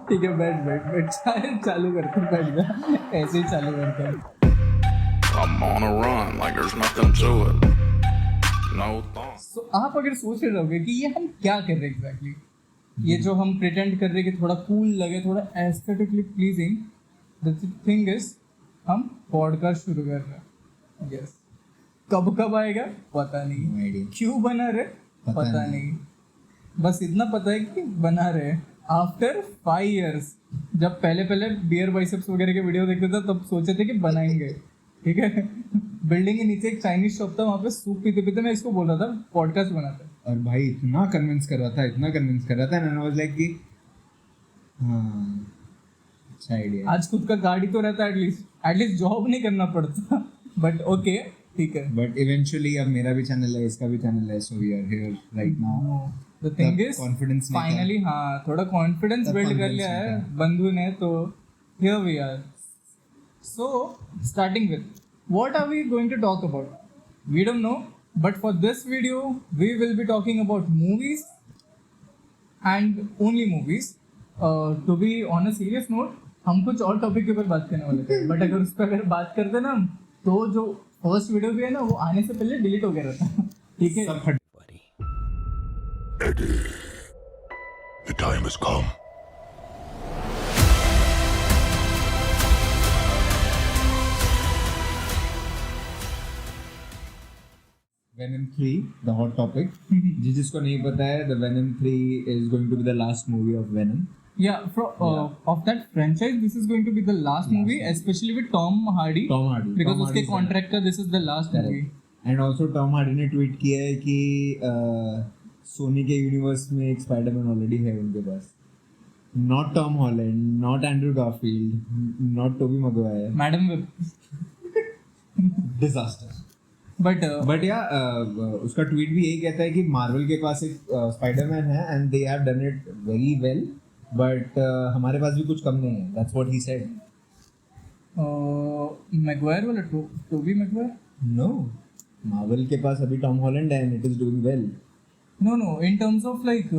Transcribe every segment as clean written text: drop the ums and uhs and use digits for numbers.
ठीक है, बैठ चालू करते हैं, बैठ जा, ऐसे ही चालू करते हैं। I'm on a run like there's nothing to it. No thought. So, आप अगर सोच रहे होगे कि ये हम क्या कर रहे हैं एग्जैक्टली, ये जो हम प्रिटेंड कर रहे हैं कि थोड़ा कूल लगे, थोड़ा aesthetically pleasing, the thing is हम पॉडकास्ट शुरू कर रहे हैं। यस, कब आएगा पता नहीं, क्यों बना रहे पता नहीं, बस इतना पता है कि बना रहे आफ्टर 5 years। जब पहले बियर बाइसेप्स वगैरह के वीडियो देखते थे तब सोचे थे कि बनाएंगे, ठीक है। बिल्डिंग के नीचे एक चाइनीज शॉप था, वहाँ पे सूप पीते मैं इसको बोल रहा था पॉडकास्ट बनाते। और भाई इतना कन्विंस कर रहा था एंड आई वाज लाइक कि हाँ अच्छा आइडिया। आज खुद का गाड़ी तो रहता है, एटलीस्ट जॉब नहीं करना पड़ता, बट ओके ठीक है। बट इवेंचुअली अब मेरा भी चैनल है, इसका भी चैनल है, so we are here right now. The thing is confidence finally, हाँ थोड़ा कॉन्फिडेंस बिल्ड कर लिया है बंधु ने, तो here we are. So starting with what are we going to talk about? We don't know, but for this video we will be talking about movies and only movies. To be on a serious note, हम कुछ और topic के ऊपर बात करने वाले थे, but अगर उस पर अगर बात करते ना तो जो फर्स्ट वीडियो भी है ना वो आने से पहले डिलीट हो गया रहता, ठीक है। Eddie, the time has come. Venom 3, the hot topic. जिसको नहीं पता है, the Venom 3 is going to be the last movie of Venom. Yeah, of that franchise, this is going to be the last movie, especially with Tom Hardy. Because Tom उसके Hardy contract का this is the last movie. And also Tom Hardy ने tweet किया है कि सोनी के universe में एक Spiderman already है उनके पास। Not Tom Holland, not Andrew Garfield, not Tobey Maguire. Madam Web. Disaster. But उसका ट्वीट भी यही कहता है कि मार्वल के पास एक स्पाइडरमैन है and they have done it very well, but हमारे पास भी कुछ कम नहीं है। That's what he said. Maguire वाला टोबी मैगवायर? नो, मार्वल के पास अभी टॉम हॉलैंड है and it is doing well. No, in terms of like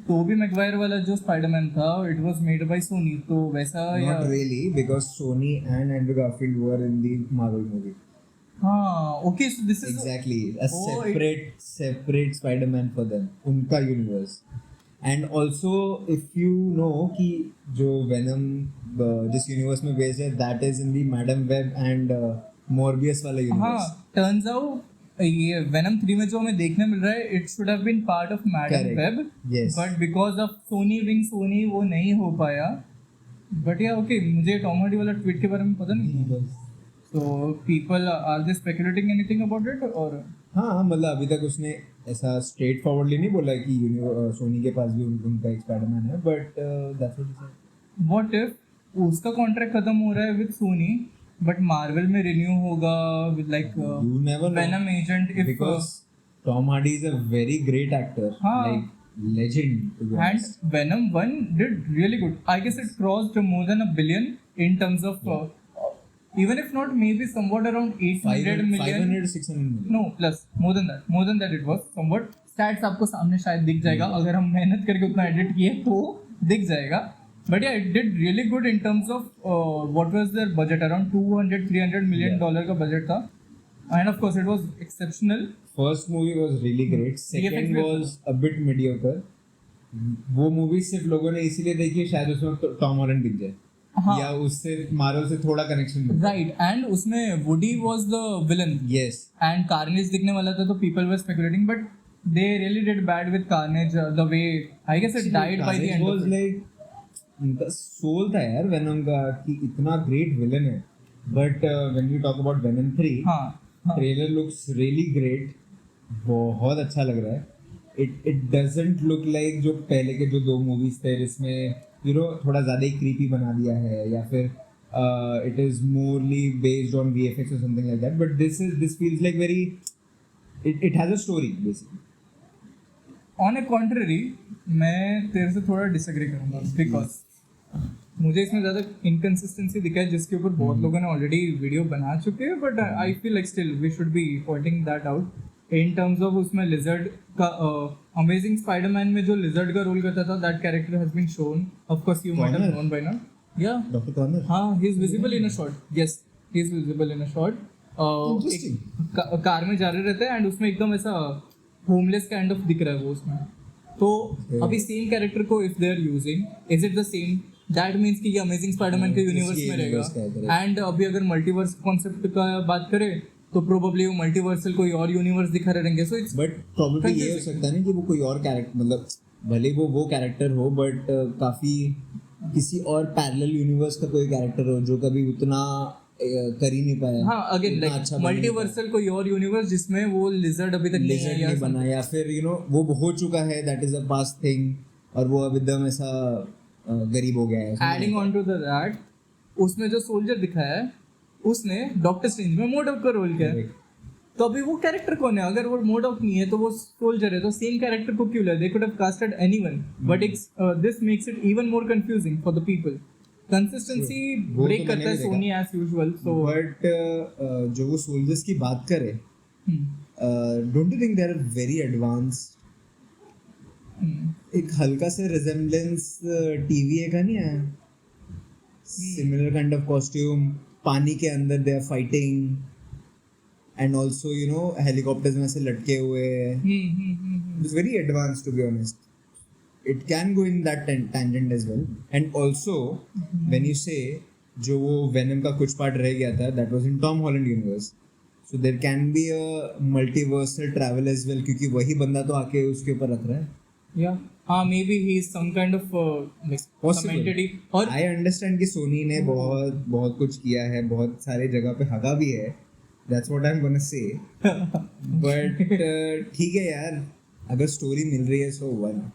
Tobey Maguire वाला जो स्पाइडरमैन था, it was made by Sony, तो वैसा या not really, because Sony and Andrew Garfield were in the Marvel movie. हाँ, okay, so this is Exactly, a Oh, separate Spider-Man for them, उनका universe. And also, if you know कि जो Venom जिस universe में based है, that is in the Madam Web and Morbius वाला universe. हाँ, turns out ये Venom 3 में जो हमें देखने मिल रहा है, it should have been part of Madam Correct. Web, Yes. but because of Sony being Sony वो नहीं हो पाया। But yeah, okay, मुझे टॉम हार्डी वाला ट्वीट के बारे में पता नहीं। So people are they speculating anything about it or? हाँ, मतलब अभी तक उसने ऐसा स्ट्रेट फॉरवर्डली नहीं बोला कि सोनी के पास भी उनका एक स्पाइडरमैन है, but that's what he said. What if उसका कॉन्ट्रैक्ट खत्म हो रहा है विद सोनी, बट मार्वल में रिन्यू होगा with like You never know. Venom agent if Because Tom Hardy is a very great actor, हाँ. like legend to be and honest. Venom 1 did really good. I guess it crossed more than $1 billion in terms of even if not maybe somewhat around 800 million. 500-600 million. No, plus more than that it was somewhat. Stats आपको सामने शायद दिख जाएगा, अगर हम मेहनत करके उतना एडिट किए तो दिख जाएगा। But yeah, it did really good in terms of what was their budget, around 200-300 million dollar का बजट था, and of course it was exceptional. First movie was really great. Second भी was a bit mediocre. वो movie सिर्फ लोगों ने इसीलिए देखी है शायद उसमें टॉम हॉलैंड दिख जाए, हाँ, या उससे मार्वल से थोड़ा कनेक्शन मिले। right, and उसमें Woody was the villain. Yes. And Carnage दिखने वाला था, तो people were speculating, but they really did bad with Carnage. The way I guess it died by the end was of it. like उनका soul था यार venom का कि इतना ग्रेट विलन है, but when you talk about venom 3, हाँ, trailer looks really great, बहुत अच्छा लग रहा है। इट डजंट लुक लाइक जो पहले के जो 2 मूवीज थे जिसमें थोड़ा ज़्यादा ही क्रीपी बना दिया है, या फिर it is merely based on VFX और something like that, but this feels like very it has a story basically. On a contrary मैं तेरे से थोड़ा डिसएग्री करूंगा, बिकॉज मुझे इसमें ज़्यादा इनकन्सिस्टेंसी दिखा है, जिसके ऊपर बहुत लोगों ने ऑलरेडी वीडियो बना चुके हैं, but I feel like still we should be pointing that out. In terms of उसमें लिजर्ड का अमेजिंग स्पाइडरमैन में जो लिजर्ड का रोल करता था, that character has been shown, of course you might have Connor? Known by now, या doctor Connor हाँ, he is visible in a shot, yes he is visible in a shot. Interesting. Car में जा रहे रहते हैं and उसमें एकदम ऐसा होमलेस काइंड ऑफ दिख रहा है वो उसमें. तो अभी सेम कैरेक्टर को if they are using, is it the same? That means कि ये अमेजिंग स्पाइडरमैन के यूनिवर्स में universe का है, रहेगा. एंड अभी अगर मल्टीवर्स कॉन्सेप्ट का बात करें तो प्रोबेबली वो मल्टीवर्सल कोई और यूनिवर्स दिखा रहेंगे. सो इट्स बट प्रॉब्लम ये हो Confusing. सकता है ना कि वो कोई और कैरेक्टर, मतलब भले वो कैरेक्टर हो बट काफी किसी और पैरेलल यूनिवर्स का कोई कैरेक्टर हो जो कभी उतना कर ही नहीं पाया. हाँ, अगेन उतना लाइक अच्छा बन नहीं पाया. मल्टीवर्सल कोई और यूनिवर्स जिसमें वो लिजर्ड अभी तक नहीं लिजर्ड है या नहीं बना, या फिर वो हो चुका है, that is a past thing, और वो अब एकदम ऐसा गरीब हो गया है. एडिंग ऑन टू दैट, उसमें जो सोल्जर दिखाया है उसने डॉक्टर स्ट्रेंज में मोडॉक का रोल किया है. तो अभी वो कैरेक्टर कौन है? अगर वो मोडॉक नहीं है तो वो सोल्जर है, तो सेम कैरेक्टर को क्यों लिया? They could have casted anyone, but it's this makes it even more confusing for the people. Consistency वो ब्रेक तो करता है मैंने भी Sony as usual. So but जो वो सोल्जर्स की बात करें, don't you think they are very advanced? एक हल्का से रिजेम्बलेंस टीवीए का नहीं है? सिमिलर काइंड ऑफ कॉस्ट्यूम, पानी के अंदर they are fighting, and also helicopters में से लटके हुए. It's very advanced, to be honest. It can go in that tangent as well. And also, when you say जो वो Venom का कुछ पार्ट रह गया था, that was in Tom Holland universe. So there can be a multiversal travel as well, क्योंकि वही बंदा तो आके उसके ऊपर रख रहा है. yeah, maybe he is some kind of like some Possible. entity. और I understand कि सोनी ने बहुत बहुत कुछ किया है, बहुत सारे जगह पे हगा भी है. That's what I'm gonna say. But ठीक है यार, अगर स्टोरी मिल रही है so why not?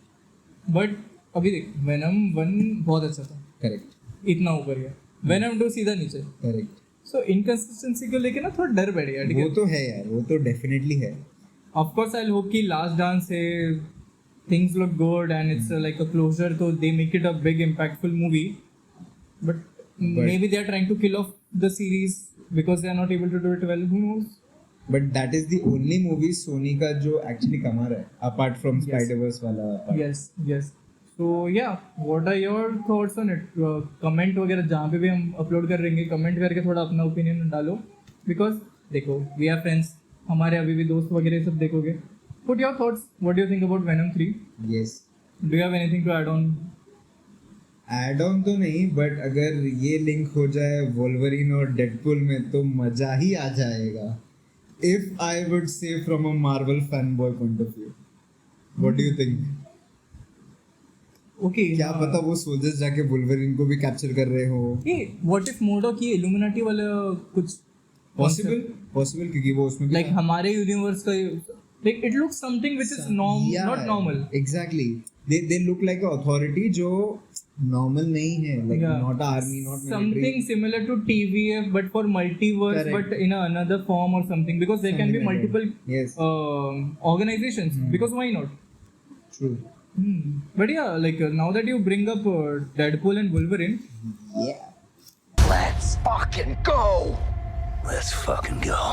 बट अभी देख, वेनम 1 बहुत अच्छा था, Correct. इतना ऊपर गया. वेनम 2 सीधा नीचे. Correct. सो इनकंसिस्टेंसी को लेके ना थोड़ा डर बैठ गया. ठीक वो है, तो है यार, वो तो डेफिनेटली है. ऑफ कोर्स आई होप कि लास्ट डांस है, things look good and it's like a closure, तो they make it a big impactful movie. But maybe they are trying to kill off the series because they are not able to do it well. Who knows? But that is the only movie Sony का जो actually कमा रहा है, apart from Spider-Verse वाला part. yes. So yeah, what are your thoughts on it? Comment वगैरह जहाँ पे भी हम अपलोड कर रहेंगे, कमेंट करके थोड़ा अपना ओपिनियन डालो. बिकॉज देखो, वी आर फ्रेंड्स, हमारे अभी भी दोस्त वगैरह सब देखोगे. Put your thoughts. What do you think about Venom 3? Yes. Do you have anything to add on? Add on तो नहीं, but अगर ये लिंक हो जाए वोल्वरिन और डेडपुल में तो मजा ही आ जाएगा. If I would say from a Marvel fanboy point of view, what do you think? Okay. क्या पता वो सोल्जर्स जाके वोल्वरिन को भी कैप्चर कर रहे हो. ये what if MODOK ये Illuminati वाला कुछ Possible क्योंकि वो उसमें भी like था. हमारे यूनिवर्स का like it looks something which is Yeah, not normal. Exactly. They look like a authority जो normal नहीं है, like Yeah. not army, not military. Something similar to TVF but for multiverse. Correct. But in another form or something, because there can be Something like multiple that. Yes. organizations. Because why not? True. But yeah, like now that you bring up Deadpool and Wolverine, Yeah. Let's fucking go! Let's fucking go.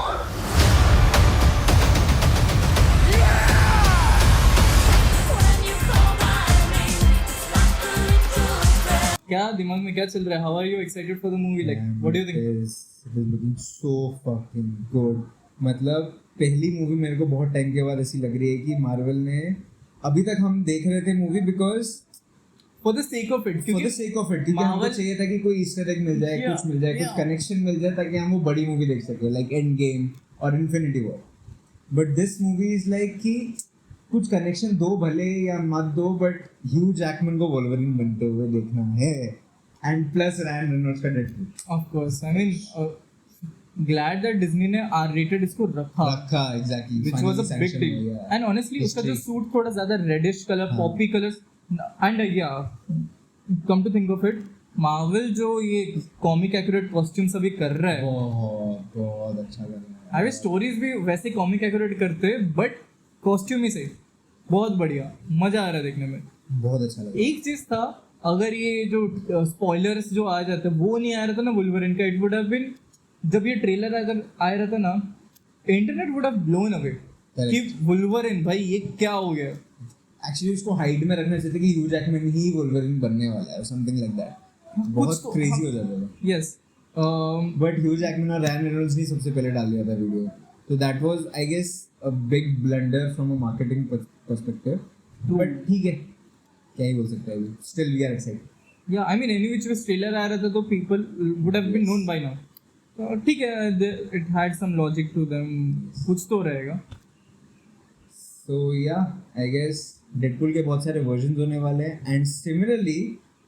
क्या दिमाग में क्या चल रहा है? How are you excited for the movie? Like, what do you think? It is looking so fucking good. मतलब पहली movie मेरे को बहुत टाइम के बाद ऐसी लग रही है कि मार्वल ने, अभी तक हम देख रहे थे movie because For the sake of it, for क्योंकि द सेक ऑफ इट, क्योंकि हमको Marvel- चाहिए था कि कोई ईस्टर एग मिल जाए, Yeah, कुछ मिल जाए, कुछ yeah. कनेक्शन मिल जाए ताकि हम वो बड़ी मूवी देख सके, लाइक एंड गेम और infinity war. But this movie is like कि कुछ कनेक्शन दो भले या मत दो, बट ह्यू जैकमैन को वोल्वरिन बनते हुए देखना है, एंड प्लस रायन रेनॉल्ड्स का Deadpool of course, I mean, glad that Disney ने R-rated इसको रखा. रखा. Exactly, Which was a big deal. And honestly, उसका जो History. suit थोड़ा ज़्यादा reddish color, हाँ. poppy colors, and yeah, come to think of it, Marvel जो ये comic accurate costumes अभी कर रहा है, बहुत अच्छा कर रहा है. अभी stories भी वैसे comic accurate करते हैं, but costume ही सही, बहुत बढ़िया, मजा आ रहा है देखने में. बहुत अच्छा लगा. एक चीज था, अगर ये जो स्पॉयलर्स जो आ जाते हैं वो नहीं आ रहा था ना वुल्वरिन का, इट वुड हैव बीन, जब ये ट्रेलर अगर आ रहा था ना, internet would have blown away. कि वुल्वरिन भाई ये क्या हो गया. एक्चुअली उसको हाइड में रखना चाहिए कि ह्यू जैकमैन ही वुल्वरिन बनने वाला है, समथिंग लाइक दैट. बहुत तो- क्रेजी हो जाता था. Yes. बट ह्यू जैकमैन और रैन रेनॉल्ड्स ने सबसे पहले डाल दिया था वीडियो. तो that was I guess a big blunder from a marketing perspective. But ठीक है, क्या ही बोल सकते हैं. Still we are excited. Yeah, I mean, any which way trailer आ रहा था तो people would have been known by now. तो ठीक है, it had some logic to them. कुछ तो रहेगा. So yeah, I guess Deadpool के बहुत सारे वर्जन्स होने वाले हैं एंड सिमिलरली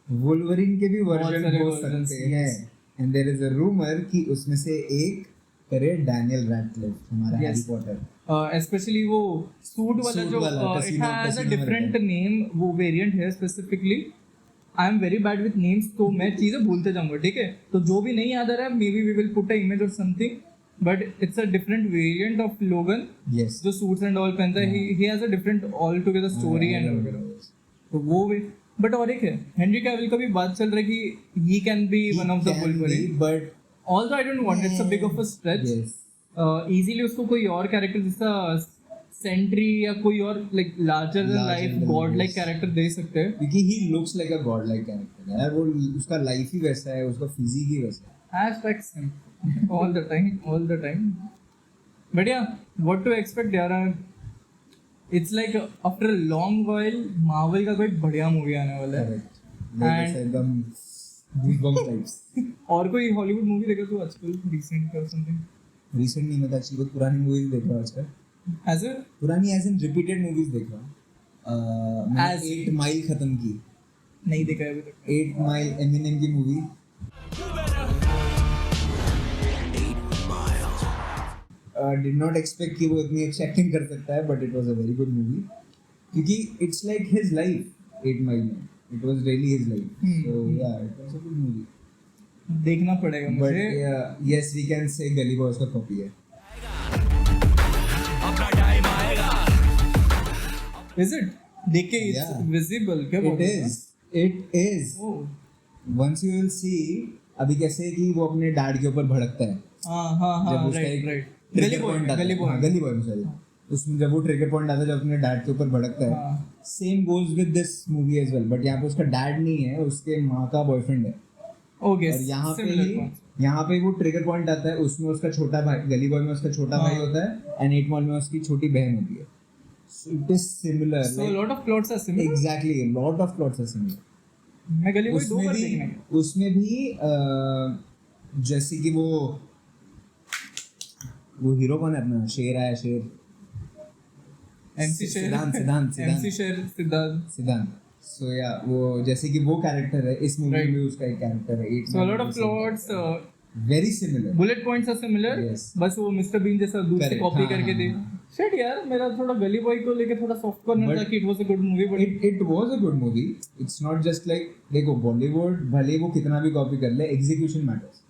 वुल्वरिन के भी वर्जन सारे हो versions, सकते हैं. And there is a rumour कि उसमें से एक करे डैनियल रैडक्लिफ, हमारा हैरी Yes. पॉटर. Especially वो सूट वाला Suit जो वाला, it casino- has a casino में different रहता name. वो वेरिएंट है specifically. I am very bad with names, तो मैं चीज़ें भूलते जाऊंगा. ठीक है, तो जो भी नहीं याद आ रहा है maybe we will put a image और something, but it's a different variant of Logan yes. जो सूट्स एंड ऑल पहनता है. He has a different altogether story and वगैरह. तो वो वे. बट और एक है हेनरी कैविल का भी बात चल रहा है कि he can be one of the Wolverine. But also I don't want it's a big of a stretch. Yes, easily उसको कोई और कैरेक्टर जैसा सेंट्री या कोई और like larger than Larger life than god like life. Character दे सकते हैं. क्योंकि he looks like a god like character यार. वो उसका लाइफ ही वैसा है, उसका फिजिक ही वैसा है. Hashtags him all the time. But yeah, what to expect यार. It's like after a long while Marvel का कोई बढ़िया मूवी आने वाला है. करेक्ट. लाइक एकदम गूज़बम्स टाइप्स. और कोई हॉलीवुड मूवी देखा तू आजकल रिसेंट कर समथिंग? रिसेंट नहीं, मैं तो एक्चुअली पुरानी मूवीज देख रहा हूँ आजकल. एज अ पुरानी एज इन रिपीटेड मूवीज देख रहा हूँ. मैंने As- 8 माइल खत्म की. नहीं देखा है अभी तक. 8 माइल एमिनेम की मूवी. डिड नॉट एक्सपेक्ट कि वो इतनी अच्छी एक्टिंग कर सकता है, but it was a very good movie. क्योंकि it's like his life. 8 mile में it was really his life. So yeah it was a good movie. देखना पड़ेगा बट मुझे. यस, वी कैन से गली बॉयज का कॉपी है. Is it? देख के it's Yeah. visible क्या It बोल रहे हो? is. It is. Oh. Once you will see, अभी कैसे कि वो अपने डैड के ऊपर भड़कता है हाँ जब उसका राइट एक राइट. ट्रिगर गली बॉय पॉइंट आता गली है. बॉय. हाँ, गली बॉय में सॉरी. उसमें जब वो ट्रिगर पॉइंट आता है जब अपने डैड के ऊपर भड़कता है. हाँ. Same goes with this movie as well. But यहाँ पे उसका डैड नहीं है, उसके माँ का बॉयफ्रेंड है. Okay. और यहाँ पे similar ही concept. यहाँ पे वो ट्रिगर पॉइंट आता है, उसमें उसका छोटा भाई, गली बॉय में उसका छोटा भाई हाँ. होता है एंड 8 मॉल में उसकी छोटी बहन होती है. So it is similar. So a lot of plots are similar. Exactly, a lot of plots are similar. मैं गली बॉय 2 उसमें बार भी देखने गया. उसमें भी जैसे कि वो हीरो कौन है अपना, शेर आया शेर. MC शेर. सिद्धांत MC शेर सिद्धांत. सिद्धांत. सो या वो जैसे कि वो कैरेक्टर है इस मूवी Right. में, उसका एक कैरेक्टर है. So a lot of plots, very similar. bullet points are similar. Yes. बस वो मिस्टर बीन जैसा दूर से Correct. कॉपी हाँ, करके हाँ, दे. हाँ. Shit यार, मेरा थोड़ा गली बॉय को लेके थोड़ा सॉफ्ट कॉर्नर But था कि it was a good movie, but it was a good movie. It's not just like, देखो बॉलीवुड भले वो कितना भी कॉपी कर ले, एग्जीक्यूशन मैटर्स.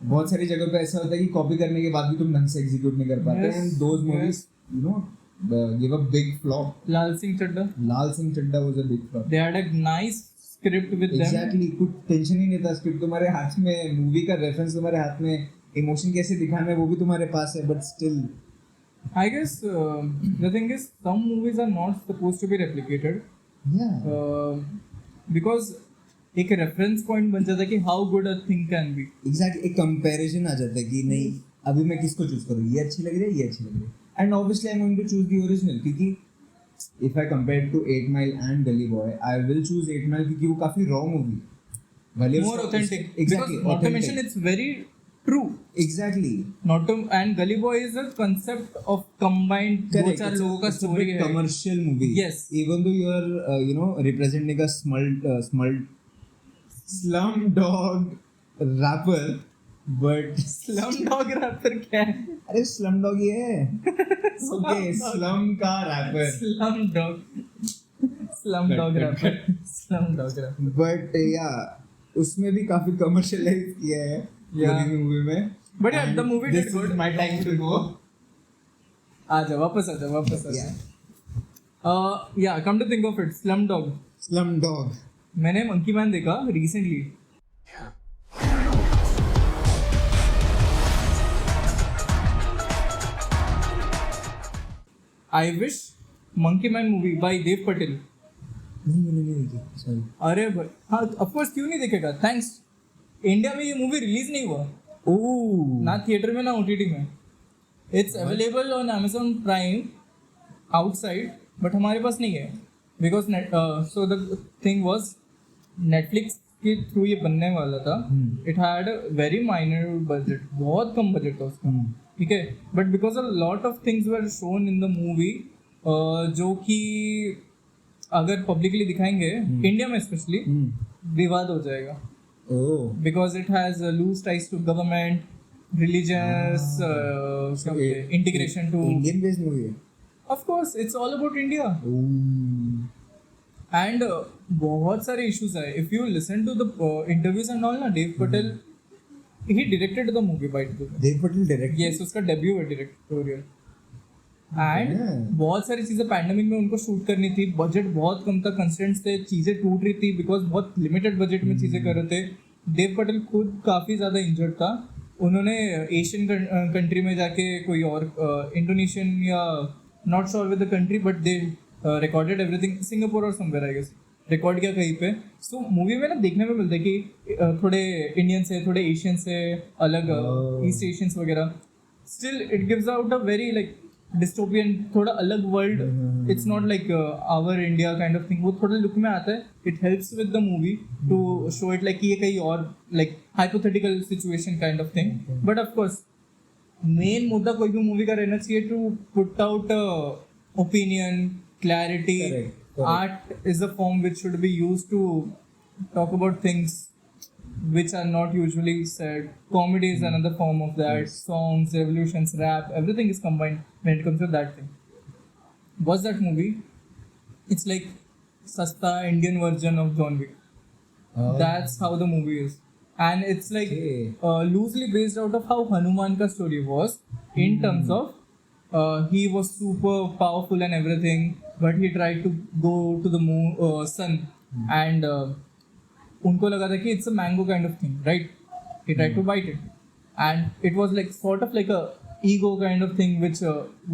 बहुत सारी जगह पे ऐसा होता है कि कॉपी करने के बाद भी तुम ढंग से एग्जीक्यूट नहीं कर पाते. Yes, and those movies yes. You know give a big flop. Laal Singh Chaddha. Laal Singh Chaddha was a big flop. They had a nice script with them. Exactly. कुछ टेंशन ही नहीं था. स्क्रिप्ट तुम्हारे हाथ में, मूवी का रेफरेंस तुम्हारे हाथ में, इमोशन कैसे दिखाना है वो भी तुम्हारे पास है, but still I guess the thing is some movies are not supposed to be replicated या because एक रेफरेंस पॉइंट बन जाता है कि how good a thing can be. Exactly. एक कंपैरिजन आ जाता है कि नहीं अभी मैं किसको चूज करूँ, ये अच्छी लग रही है, ये अच्छी लग रही है. And obviously I am going to choose the original, क्योंकि if I compare to 8 mile and Gully Boy, I will choose 8 mile क्योंकि वो काफी रॉ मूवी है. भले More authentic. Exactly Because not to mention it's very true. Exactly. Not to, and Gully Boy is a concept of combined दो चार लोगों का story है. Commercial movie. Yes. Even though you are you know representing a slumdog rapper, but Slumdog Rapper क्या है? अरे slumdog ही है. Okay, slum का rapper. Slumdog Cut, Rapper. cut, Slumdog Rapper. But yeah, उसमें भी काफी कमर्शियलाइज किया है Yeah. मूवी में. But yeah, And the movie did this good. is my time to go. आजा वापस आजा. Yeah. Yeah, come to think of it, Slumdog. Slumdog. मैंने मंकी मैन देखा recently. I wish Monkey Man movie by Dev Patel. नहीं मैंने नहीं देखी sorry. अरे भाई हाँ ऑफ कोर्स क्यों नहीं देखेगा. थैंक्स. इंडिया में ये मूवी रिलीज नहीं हुआ ओह ना थिएटर में ना OTT में. It's available on Amazon prime outside but हमारे पास नहीं है because so the thing was Netflix के थ्रू ये बनने वाला था. It had very minor budget. बहुत कम बजट था उसका. ठीक है but because a lot of things were shown in the movie जो कि अगर पब्लिकली दिखाएंगे इंडिया में स्पेशली विवाद हो जाएगा. ओह Because it has loose ties to government, religious integration to. Indian based movie है. Of course, it's all about India. Oh And बहुत सारे issues है. If you listen to the interviews and all ना, Dev Patel, he directed the movie by the way. Dev Patel director. Yes, उसका debut है directorial. And Yeah. बहुत सारी चीज़ें pandemic में उनको शूट करनी थी. बजट बहुत कम था, कंस्टेंट्स थे, चीज़ें टूट रही थी बिकॉज बहुत लिमिटेड बजट में चीज़ें कर रहे थे. देव पटेल खुद काफ़ी ज़्यादा इंजर्ड था. उन्होंने एशियन कंट्री में जाके कोई और इंडोनेशियन या not sure with the country but they recorded everything. Singapore और समवेयर आई गेस रिकॉर्ड किया कहीं पे. सो मूवी में ना देखने में मिलता है कि थोड़े इंडियन से, थोड़े एशियन से, अलग ईस्ट एशियंस वगैरह. Still it gives out a very like dystopian, थोड़ा अलग world. It's not like our India kind of thing. वो थोड़ा लुक में आता है. It helps with the movie to show it like ये कहीं और like hypothetical situation kind of thing. But of course main मुद्दा कोई भी मूवी का रहना चाहिए to put out opinion, clarity. Correct. Art is a form which should be used to talk about things which are not usually said. Comedy is another form of that. Songs, revolutions, rap, everything is combined when it comes to that thing. What's that movie? It's like sasta Indian version of John Wick. That's how the movie is. And it's like Okay. loosely based out of how Hanuman ka story was in terms of he was super powerful and everything, but he tried to go to the moon, sun, and उनको लगा था कि it's a mango kind of thing, right? He tried to bite it, and it was like sort of like a ego kind of thing which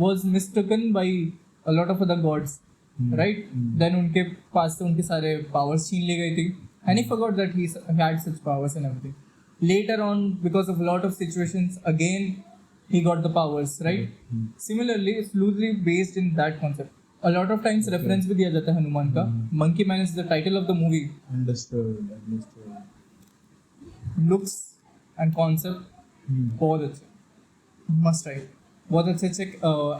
was mistaken by a lot of other gods, right? Then उनके पास से उनके सारे powers छीन ली गई थी, and he forgot that he had such powers and everything. Later on, because of a lot of situations, again he got the powers, right? Similarly, it's loosely based in that concept. A lot of times reference भी दिया जाता है हनुमान का. Monkey Man is the title of the movie. Understood. Looks and concept बहुत अच्छे. Must try. बहुत अच्छे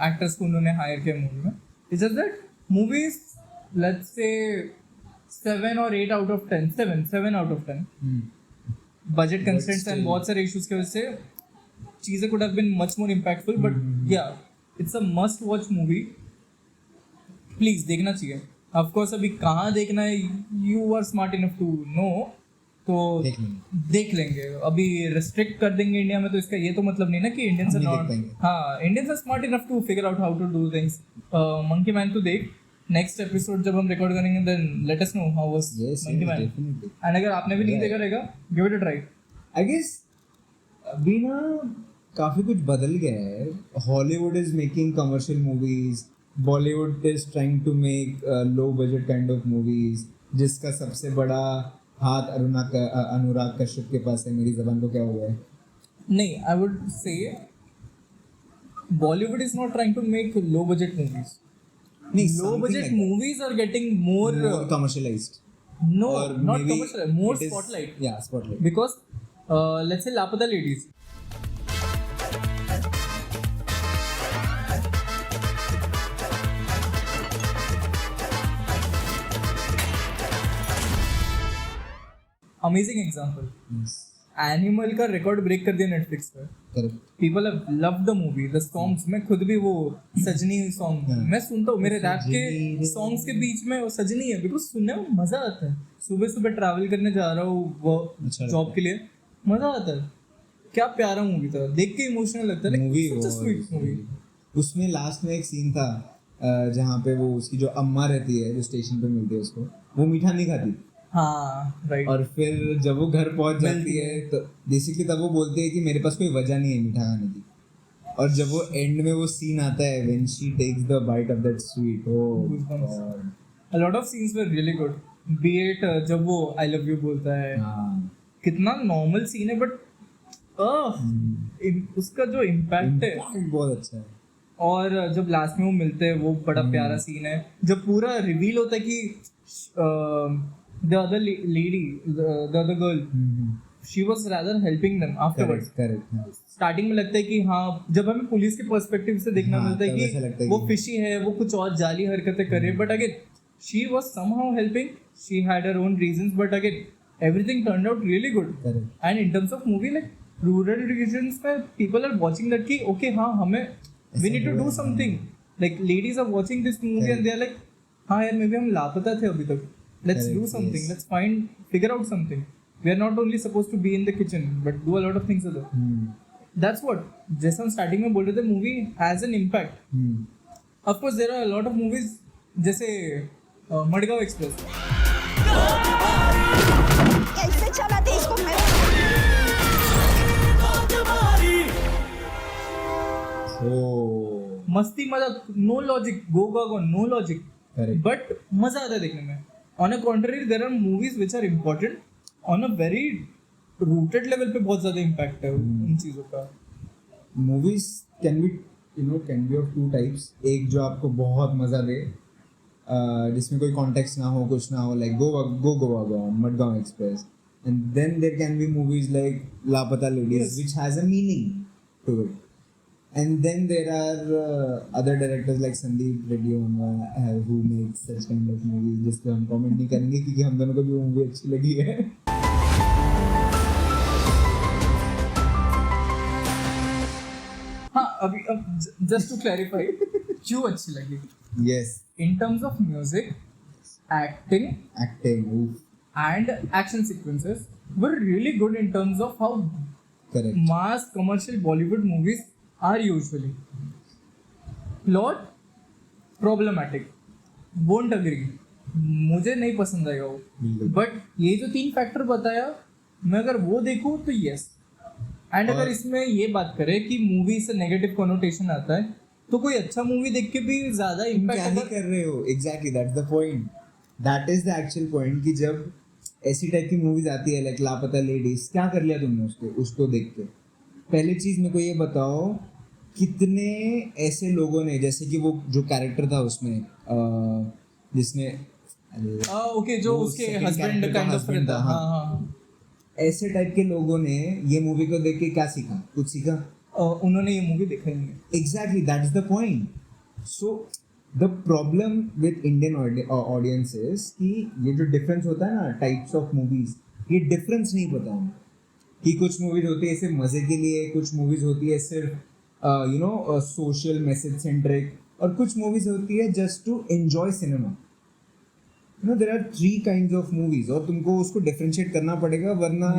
actors को उन्होंने hire किया मूवी में. It's just that movies, let's say 7 or 8 out of 10. 7 out of 10. Budget constraints and बहुत सारे issues की वजह से चीज़ें could have been much more impactful, but yeah, it's a must watch movie. Please देखना चाहिए. ऑफ कोर्स अभी कहाँ देखना है, you are smart enough to know, तो देख लेंगे. अभी रिस्ट्रिक्ट कर देंगे इंडिया में तो इसका ये तो मतलब नहीं ना कि इंडियंस आर नॉट. हाँ, Indians are smart enough to figure out how to do things. Monkey man तो देख. नेक्स्ट एपिसोड जब हम रिकॉर्ड करेंगे then let us know how was monkey man. And अगर आपने भी नहीं देखा रहेगा, give it a try. I guess अभी ना काफी कुछ बदल गया है. Hollywood is making commercial movies. Bollywood is trying to make low budget kind of movies, जिसका सबसे बड़ा हाथ अनुराग कश्यप के पास है. मेरी जबान को क्या हुआ है? नहीं, I would say Bollywood is not trying to make low budget movies. नहीं, low budget movies are getting more commercialized. No, Or not maybe commercial, more it is- spotlight. Yeah, spotlight. Because let's say Lapata Ladies. Amazing example. Yes. Animal का record break कर दिया Netflix पर. Correct. People have loved the movie, the songs. मैं खुद भी वो सजनी song मैं सुनता हूँ. मेरे रैप के सॉन्ग्स के बीच में वो सजनी है बिकॉज सुनने में मजा आता है. सुबह सुबह ट्रैवल करने जा रहा हूँ वो जॉब के लिए, मजा आता है. क्या प्यारा मूवी था, देख के इमोशनल लगता है. Movie sweet movie. उसमें लास्ट में एक सीन था जहाँ पे वो उसकी जो अम्मा रहती है, जो स्टेशन पे मिलती है उसको, वो मीठा नहीं खाती. हाँ राइट. और फिर जब वो घर पहुंच जाती है तो बेसिकली तब वो बोलती है कि मेरे पास कोई वजह नहीं है मीठा खाने की. और जब वो एंड में वो सीन आता है when she takes the bite of that sweet, oh Goosebumps. God. A lot of scenes were really good. Be it जब वो I love you बोलता है, हाँ, कितना नॉर्मल सीन है बट उसका जो इम्पैक्ट है, impact बहुत अच्छा है. और जब लास्ट में वो मिलते हैं वो बड़ा प्यारा सीन है जब पूरा रिवील होता है कि the other lady, the other girl, she was rather helping them afterwards. Correct. Starting में लगता है कि हाँ, जब हमें पुलिस के पर्सपेक्टिव से देखना हाँ, मिलता है तब ऐसा लगता कि है वो कि- फिशी है, वो कुछ और जाली हरकतें कर रही है, but again she was somehow helping, she had her own reasons, but again everything turned out really good. Correct. And in terms of movie like rural regions में पीपल आर वाचिंग दैट कि okay हाँ, हमें we need to do something. Like ladies are watching this movie and they are like हाँ यार, maybe हम लापता थे अभी तक, let's Correct, do something, yes. Let's find figure out something. We are not only supposed to be in the kitchen but do a lot of things other. That's what, जैसा हम starting में बोल रहे थे, movie has an impact. Of course there are a lot of movies जैसे Madgaon express. कैसे चलाते इसको मैं Oh, मस्ती मजाक, no logic, go no logic, Correct. But मजा आता है देखने में. On a contrary there are movies which are important on a very rooted level पे, बहुत ज्यादा इम्पैक्ट है उन चीजों का. movies can be of two types. एक जो आपको बहुत मजा दे, जिसमें कोई कॉन्टेक्स्ट ना हो, कुछ ना हो, like go Madgaon express. And then there can be movies like लापता ladies, Yes. which has a meaning to it. And then there are other directors like Sandeep Reddy who make such kind of movies. जिस पे हम comment नहीं करेंगे क्योंकि हम दोनों को भी मूवी अच्छी लगी है. हाँ, अभी अब जस्ट टू क्लैरिफाई क्यों अच्छी लगी. Yes, In terms of music, acting, acting, oof, and action sequences were really good in terms of how correct. mass commercial Bollywood movies are usually. Plot problematic, won't agree, मुझे नहीं पसंद आएगा वो. बिल्कुल. But ये जो 3 फैक्टर बताया, मैं अगर वो देखूँ तो यस. एंड अगर और- इसमें ये बात करें कि मूवी से नेगेटिव कॉनोटेशन आता है, तो कोई अच्छा मूवी देख के भी ज्यादा तुम क्या इम्पैक्ट ही अगर कर रहे हो. Exactly that's the point. That is the actual point कि जब ऐसी टाइप की मूवीज आती है लाइक लापता लेडीज, क्या कर लिया तुमने उसको देख के. पहली चीज मेरे को ये बताओ, कितने ऐसे लोगों ने, जैसे कि वो जो कैरेक्टर था उसमें जिसने ओके, जो वो उसके second हस्बैंड character का काइंड ऑफ husband था, हाँ हाँ. हाँ. ऐसे टाइप के लोगों ने ये मूवी को देख के क्या सीखा? कुछ सीखा? उन्होंने ये मूवी देखा ही नहीं. Exactly, that's the point. So the problem with Indian audiences कि ये जो difference होता है ना types of movies, ये difference नहीं पता है कि कुछ movies होती है सिर्फ मजे के लिए, कुछ movies होती है सिर्फ social message centric, और कुछ movies होती है just to enjoy cinema. There are 3 kinds of movies और तुमको उसको differentiate करना पड़ेगा, वरना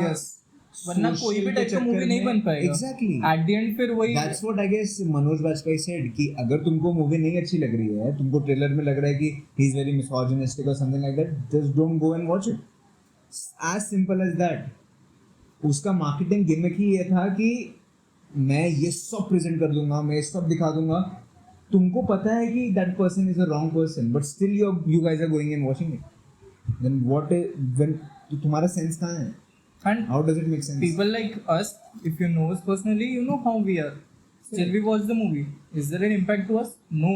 वरना कोई भी टाइप का मूवी नहीं बन पाएगा. Exactly. एट द एंड फिर वही That's what I guess Manoj Vajpayee said कि अगर तुमको मूवी नहीं अच्छी लग रही है, तुमको ट्रेलर में लग रहा है कि he is very misogynistic or something like that, just don't go and watch it. As simple as that. उसका मार्केटिंग गिमिक ही ये था कि मैं ये सब प्रेजेंट कर दूंगा, मैं ये सब दिखा दूंगा. तुमको पता है कि that person is a wrong person, but still you guys are going and watching it. Then तो तुम्हारा सेंस कहाँ है? And How does it make sense? people like us, if you know us personally, you know how we are. Still we watch the movie. Is there an impact to us? No.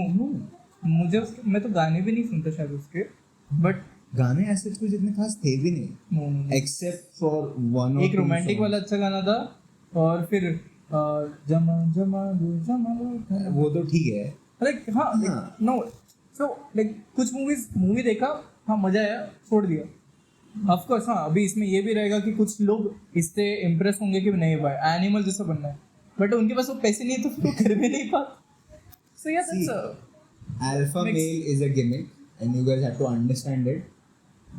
मैं तो गाने भी नहीं सुनता शायद उसके, but गाने ऐसे कुछ इतने खास थे भी नहीं. no. Except for one or एक two रोमांटिक songs. वाला अच्छा गाना था, और फिर जमा जमा जमा वो तो ठीक है. लाइक हाँ, नो. सो लाइक कुछ मूवी देखा, हाँ मजा आया, छोड़ दिया. ऑफ कोर्स हाँ, अभी इसमें ये भी रहेगा कि कुछ लोग इससे इम्प्रेस होंगे कि नहीं भाई एनिमल जैसा बनना है, बट उनके पास वो पैसे नहीं है तो फिर वो कर भी नहीं पाते. सो या See, that's Alpha Mix. male is a gimmick and you guys have to understand it.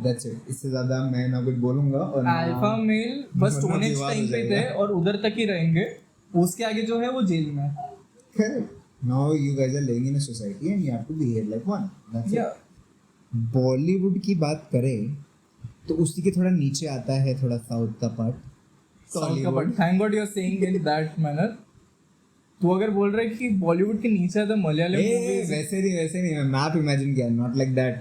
That's it. इससे ज़्यादा मैं ना कुछ बोलूँगा और ना अल्फा मेल बस वरना टोनेज विवाद हो टाइम पे थे जाएगा. और उधर तक ही रहेंगे. उसके आगे जो है वो जेल में है. Correct. Now you guys are living in a society and you have to behave like one. That's या it. बॉलीवुड की बात करें तो उसी के थोड़ा नीचे आता है थोड़ा साउथ का पार्ट. साउथ का, but thank God you are saying in that manner. तू अगर बोल रहा है कि बॉलीवुड के नीचे था मलयालम मूवीज, वैसे नहीं मैप इमेजिन किया, not like that.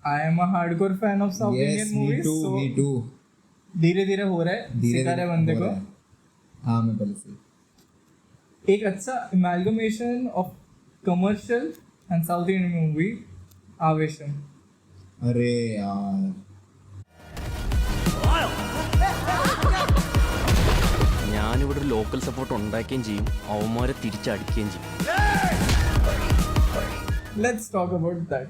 I am a hardcore fan of south Yes, Indian me movies. too, me too. धीरे धीरे हो रहा है, सिखा रहा है बंदे हो को. रहा है. हाँ मैं पहले से एक अच्छा amalgamation of commercial and South Indian movie, Aavesham. अरे यार ഞാനിവിടെ ഒരു ലോക്കൽ സപ്പോർട്ട് ഉണ്ടാക്കുകയും ചെയ്യും, അവന്മാരെ തിരിച്ചടിക്കുകയും ചെയ്യും. Let's talk about that.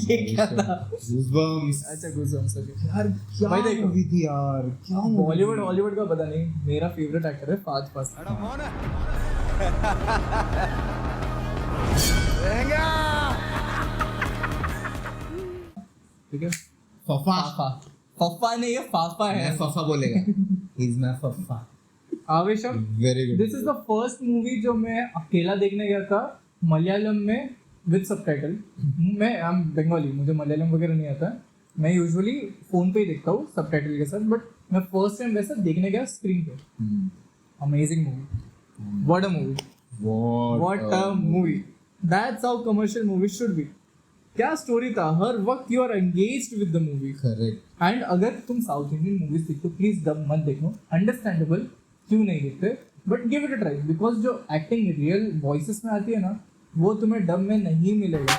ये क्या था? Goosebumps. अच्छा Goosebumps, okay. यार क्या भाई देखो, मूवी थी यार, क्या movie बॉलीवुड थी? हॉलीवुड का पता नहीं, मेरा फेवरेट एक्टर है फाद फासिल. ठीक है. फफा. फफा नहीं है, फाफा है. मैं फफा बोलेगा. He's my Fafa. Aavesham. Very good. This is the first movie जो मैं अकेला देखने गया था मलयालम में विद सबटाइटल. मैं आई एम बंगाली, मुझे मलयालम वगैरह नहीं आता. मैं यूजुअली फोन पे ही देखता हूँ सबटाइटल के साथ, बट मैं फर्स्ट टाइम वैसा देखने गया स्क्रीन पे. Hmm. Amazing movie. What a movie. What a movie. That's how commercial movies should be. क्या स्टोरी था, हर वक्त you are engaged with the movie. Correct. And अगर तुम साउथ इंडियन मूवीज देखते हो प्लीज डब मत देखो, अंडरस्टैंडेबल क्यों नहीं देखते, but give it a try, because जो एक्टिंग रियल वॉइसेस में आती है ना वो तुम्हें डब में नहीं मिलेगा.